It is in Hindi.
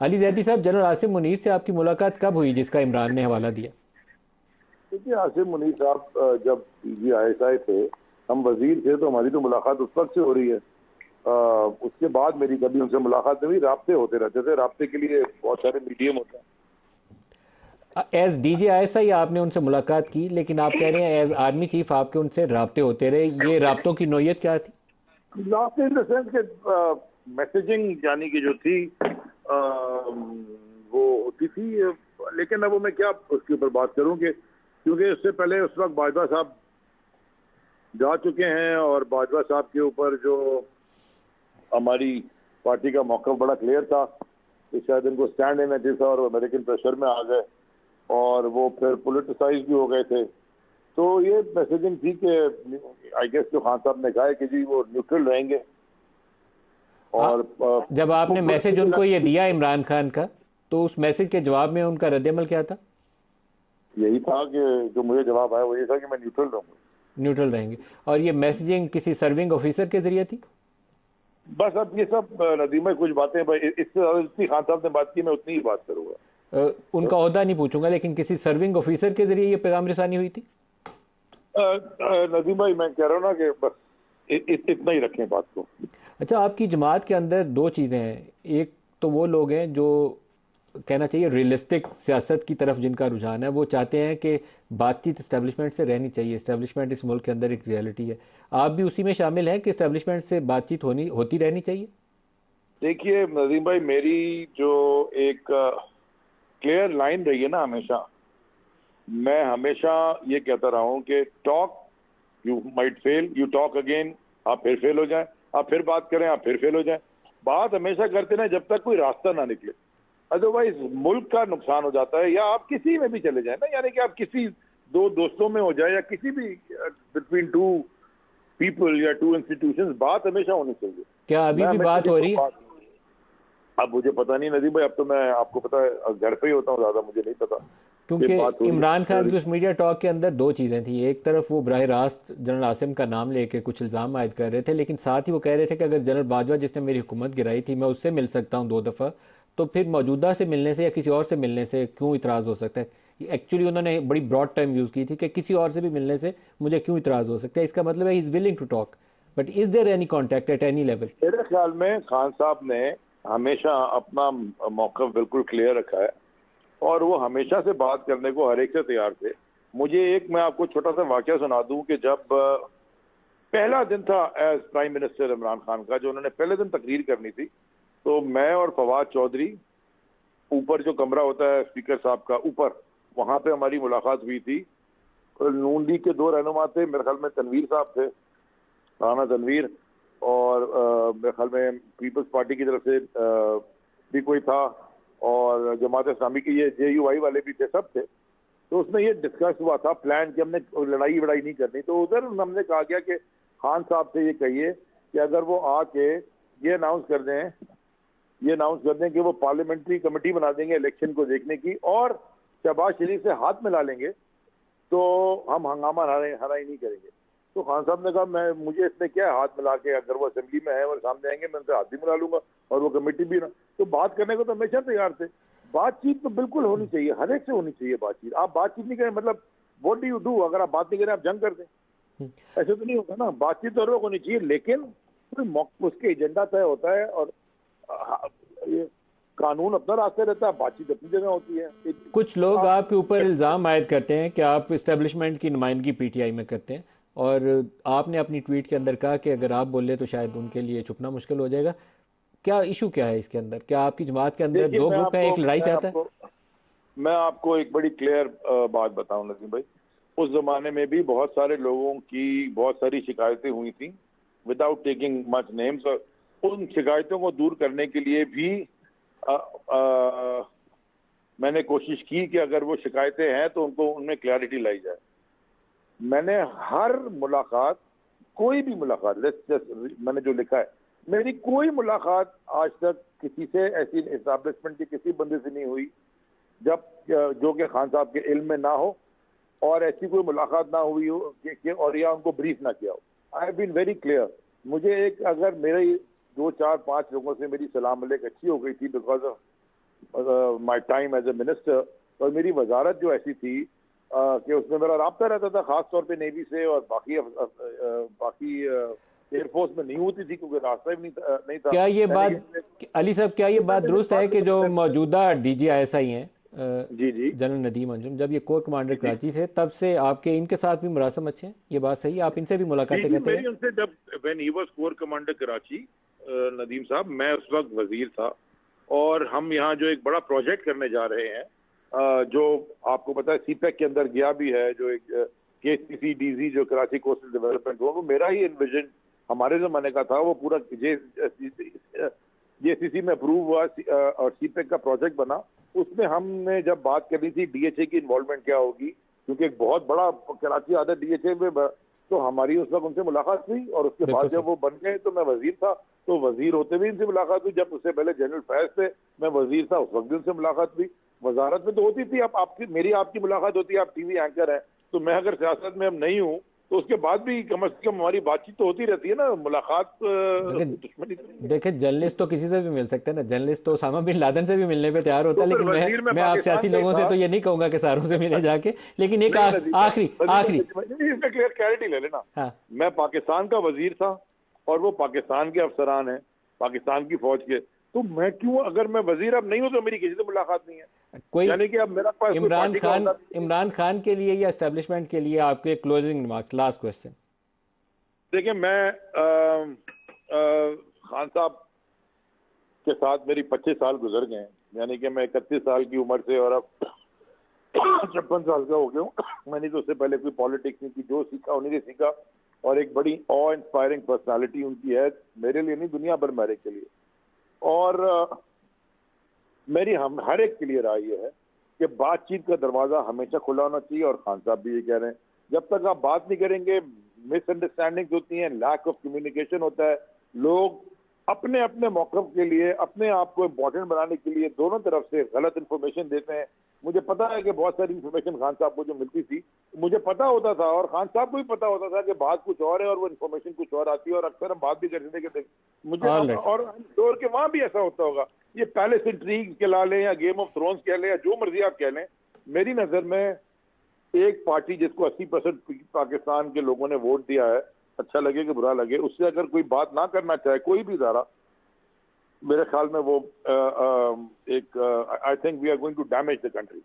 अली जैदी साहब, जनरल आसिम मुनीर से आपकी मुलाकात कब हुई जिसका इमरान ने हवाला दिया? देखिए, आसिम मुनीर साहब जब PGISI थे, हम वजीर थे, तो हमारी तो मुलाकात उस वक्त से हो रही है। उसके बाद मेरी कभी उनसे मुलाकात नहीं हुई। राब्ते होते रहते थे, राब्ते के लिए बहुत सारे मीडियम होते हैं। एज DGISI आपने उनसे मुलाकात की, लेकिन आप कह रहे हैं एज आर्मी चीफ आपके उनसे राब्ते होते रहे। ये राब्तों की नोयत क्या थी? लास्ट इन द सेंस के मैसेजिंग यानी कि जो थी वो होती थी। लेकिन अब वो मैं क्या उसके ऊपर बात करूं कि क्योंकि उससे पहले उस वक्त बाजवा साहब जा चुके हैं, और बाजवा साहब के ऊपर जो हमारी पार्टी का मौक़िफ़ बड़ा क्लियर था कि शायद इनको स्टैंड लेना चाहिए था, और अमेरिकन प्रेशर में आ गए और वो फिर पोलिटिसाइज भी हो गए थे। तो ये मैसेजिंग थी कि आई गेस जो खान साहब ने कहा है कि जी वो न्यूट्रल रहेंगे। आ, और जब आपने मैसेज उनको ये दिया इमरान खान का, तो उस मैसेज के जवाब में उनका रद्दअमल क्या था? यही था कि जो मुझे जवाब आया वो ये था कि मैं न्यूट्रल रहूंगा। न्यूट्रल रहेंगे। और ये मैसेजिंग किसी सर्विंग ऑफिसर के जरिए थी? बस अब ये सब नदीम भाई कुछ बातें इससे ज्यादा जितनी खान साहब ने बात की मैं उतनी ही बात करूंगा। उनका ओहदा नहीं पूछूंगा, लेकिन किसी सर्विंग ऑफिसर के जरिए ये पैगाम रिसानी हुई थी? नदीम भाई मैं कह रहा हूँ ना कि बस इतना ही रखें बात को। अच्छा, आपकी जमात के अंदर दो चीज़ें हैं। एक तो वो लोग हैं जो कहना चाहिए रियलिस्टिक सियासत की तरफ जिनका रुझान है, वो चाहते हैं कि बातचीत इस्टेब्लिशमेंट से रहनी चाहिए। इस्टेब्लिशमेंट इस मुल्क के अंदर एक रियलिटी है। आप भी उसी में शामिल हैं कि इस्टेब्लिशमेंट से बातचीत होती रहनी चाहिए? देखिए नदीम भाई, मेरी जो एक क्लियर लाइन रही है ना हमेशा, मैं हमेशा ये कहता रहा हूं कि talk you might fail, you talk again, आप फिर फेल हो जाएं, आप फिर बात करें, आप फिर फेल हो जाएं। बात हमेशा करते ना जब तक कोई रास्ता ना निकले, अदरवाइज मुल्क का नुकसान हो जाता है। या आप किसी में भी चले जाए ना, यानी कि आप किसी दो दोस्तों में हो जाए या किसी भी बिटवीन टू पीपल या टू इंस्टीट्यूशंस, बात हमेशा होनी चाहिए। क्या अभी मैं भी हमेशा बात ये हो तो रही है? बात, अब मुझे पता नहीं नदीम भाई, अब तो मैं आपको पता है घर पे ही होता हूँ, ज्यादा मुझे नहीं पता कि क्योंकि बात हो रही इमरान है। खान की उस मीडिया टॉक के अंदर दो चीज़ें थी। एक तरफ वो बराह रास्त जनरल आसिम का नाम लेके कुछ इल्ज़ाम आयद कर रहे थे, लेकिन साथ ही वो कह रहे थे कि अगर जनरल बाजवा जिसने मेरी हुकूमत गिराई थी मैं उससे मिल सकता हूँ 2 दफ़ा, तो फिर मौजूदा से मिलने से या किसी और से मिलने से क्यों इतराज़ हो सकता है? एक्चुअली उन्होंने बड़ी ब्रॉड टर्म यूज़ की थी कि किसी और से भी मिलने से मुझे क्यों इतराज़ हो सकता है। इसका मतलब है he is willing to talk, but is there any contact at any level? मेरे ख्याल में खान साहब ने हमेशा अपना मौक़िफ़ बिल्कुल क्लियर रखा है, और वो हमेशा से बात करने को हर एक से तैयार थे। मुझे एक मैं आपको छोटा सा वाकया सुना दूं कि जब पहला दिन था as prime minister Imran Khan का, जो उन्होंने पहले दिन तकरीर करनी थी, तो मैं और फवाद चौधरी, ऊपर जो कमरा होता है स्पीकर साहब का ऊपर, वहां पे हमारी मुलाकात हुई थी। नून लीग के दो रहनुमा थे, मेरे ख्याल में तनवीर साहब थे, राना तनवीर, और मेरे ख्याल में पीपल्स पार्टी की तरफ से भी कोई था, और जमात इस्लामी की ये JUI वाले भी थे, सब थे। तो उसमें ये डिस्कस हुआ था प्लान कि हमने लड़ाई वड़ाई नहीं करनी। तो उधर हमने कहा गया कि खान साहब से ये कहिए कि अगर वो आके ये अनाउंस कर दें कि वो पार्लियामेंट्री कमेटी बना देंगे इलेक्शन को देखने की, और शहबाज शरीफ से हाथ मिला लेंगे, तो हम हंगामा हराई नहीं करेंगे। तो खान साहब ने कहा मैं मुझे इसमें क्या है, हाथ मिला के, अगर वो असेंबली में है और सामने आएंगे मैं उनसे हाथ भी मिला लूंगा, और वो कमेटी भी ना। तो बात करने को तो हमेशा तैयार थे। बातचीत तो बिल्कुल होनी चाहिए, हर एक से होनी चाहिए बातचीत। आप बातचीत नहीं करें मतलब व्हाट डू यू डू? अगर आप बात नहीं करें आप जंग कर दें, ऐसे तो नहीं होगा ना। बातचीत तो हर वक्त होनी चाहिए, लेकिन उसके एजेंडा तय होता है, और ये कानून अपना रास्ते रहता है, बातचीत अपनी जगह होती है। कुछ लोग आप आपके ऊपर इल्ज़ाम आयद करते हैं कि आप इस्टेब्लिशमेंट की नुमाइंदगी PTI में करते हैं, और आपने अपनी ट्वीट के अंदर कहा कि अगर आप बोले तो शायद उनके लिए छुपना मुश्किल हो जाएगा। क्या इशू क्या है इसके अंदर? क्या आपकी जमात के अंदर देखिए, दो ग्रुप हैं, एक लड़ाई चाहता है? मैं आपको एक बड़ी क्लियर बात बताऊं नजीम भाई, उस जमाने में भी बहुत सारे लोगों की बहुत सारी शिकायतें हुई थी, विदाउट टेकिंग मच नेम्स, और उन शिकायतों को दूर करने के लिए भी आ, आ, मैंने कोशिश की कि अगर वो शिकायतें हैं तो उनको उनमें क्लैरिटी लाई जाए। मैंने हर मुलाकात, कोई भी मुलाकात, मैंने जो लिखा है, मेरी कोई मुलाकात आज तक किसी से ऐसी एस्टैब्लिशमेंट के किसी बंदे से नहीं हुई जब जो कि खान साहब के इल्म में ना हो, और ऐसी कोई मुलाकात ना हुई हो और या उनको ब्रीफ ना किया हो। I have been very clear. मुझे एक, अगर मेरे 2 4 5 लोगों से मेरी सलाम अलैक अच्छी हो गई थी because of my time as a minister, और मेरी वजारत जो ऐसी थी कि उसमें मेरा राब्ता रहता था खास तौर पे नेवी से, और बाकी एयरफोर्स में नहीं होती थी क्योंकि रास्ता ही नहीं था। क्या ये बात, अली साहब, क्या ये बात दुरुस्त है कि जो मौजूदा DGISI हैं जी जी जनरल नदीम अंजुम, जब ये कोर कमांडर जी जी कराची थे तब से आपके इनके साथ भी मुरासम अच्छे हैं, ये बात सही है? आप इनसे भी मुलाकातें करते मेरी हैं? उनसे, जब when he was core commander Karachi, Nadeem साहब, मैं उस वक्त वजीर था, और हम यहाँ जो एक बड़ा प्रोजेक्ट करने जा रहे हैं, जो आपको पता है CPEC के अंदर गया भी है, जो एक KCC-DZ जो कराची कोस्टल डेवलपमेंट, वो मेरा ही इन्विजन हमारे जमाने का था। वो पूरा JCC में अप्रूव हुआ और CPEC का प्रोजेक्ट बना। उसमें हमने जब बात करनी थी DHA की इन्वॉल्वमेंट क्या होगी, क्योंकि एक बहुत बड़ा कराची आता है DHA में, तो हमारी उस वक्त उनसे मुलाकात हुई, और उसके बाद जब वो बन गए तो मैं वजीर था, तो वजीर होते भी इनसे मुलाकात हुई। जब उससे पहले जनरल फैज थे, मैं वजीर था, उस वक्त भी उनसे मुलाकात हुई। वजारत में तो होती थी, अब आपकी मेरी आपकी मुलाकात होती है, आप TV एंकर हैं, तो मैं अगर सियासत में अब नहीं हूँ तो उसके बाद भी कम से कम हमारी बातचीत तो होती रहती है ना, मुलाकात दुश्मनी तो नहीं है। देखे, जर्नलिस्ट तो किसी से भी मिल सकते हैं ना, जर्नलिस्ट तो ओसामा बिन लादेन से भी मिलने पे तैयार होता तो है, फिर लेकिन वजीर में मैं आप पाकिस्तान सियासी का ही लोगों से था। तो ये नहीं कहूंगा कि सारों से मिले जाके, लेकिन एक नहीं नदीम साहब, आखिरी आखिरी इसमें क्लियर क्लैरिटी ले लेना। हाँ, मैं पाकिस्तान का वजीर था, और वो पाकिस्तान के अफसरान हैं, पाकिस्तान की फौज के, तो मैं क्यों, अगर मैं वजीर अब नहीं हूं तो मेरी किसी से मुलाकात नहीं है, कोई यानी कि अब मेरा पास कोई पार्टी का होता नहीं है। इमरान खान के लिए या एस्टेब्लिशमेंट के लिए आपके क्लोजिंग रिमार्क्स, लास्ट क्वेश्चन। देखिए, मैं खान साहब के साथ मेरी 25 साल गुजर गए हैं, यानी कि मैं 31 साल की उम्र से और अब 56 साल का हो गया हूँ। मैंने तो उससे पहले कोई पॉलिटिक्स नहीं की, जो सीखा उन्हीं से सीखा, और एक बड़ी ऑ इंस्पायरिंग पर्सनालिटी उनकी है, मेरे लिए नहीं, दुनिया भर मेरे के लिए। और मेरी हम हर एक के लिए राय ये है कि बातचीत का दरवाजा हमेशा खुला होना चाहिए, और खान साहब भी ये कह रहे हैं, जब तक आप बात नहीं करेंगे मिसअंडरस्टैंडिंग्स होती हैं, लैक ऑफ कम्युनिकेशन होता है, लोग अपने अपने मौक़िफ़ के लिए, अपने आप को इम्पोर्टेंट बनाने के लिए दोनों तरफ से गलत इन्फॉर्मेशन देते हैं। मुझे पता है कि बहुत सारी इन्फॉर्मेशन खान साहब को जो मिलती थी, मुझे पता होता था, और खान साहब को भी पता होता था कि बात कुछ और है और वो इन्फॉर्मेशन कुछ और आती है, और अक्सर हम बात भी करते थे कि मुझे और दौर के वहां भी ऐसा होता होगा। ये पैलेस इंट्रीग कहला लें या गेम ऑफ थ्रोन्स कह लें या जो मर्जी आप कह लें, मेरी नजर में एक पार्टी जिसको 80% पाकिस्तान के लोगों ने वोट दिया है, अच्छा लगे कि बुरा लगे, उससे अगर कोई बात ना करना चाहे, कोई भी इदारा, मेरे ख्याल में वो एक I think we are going to damage the country.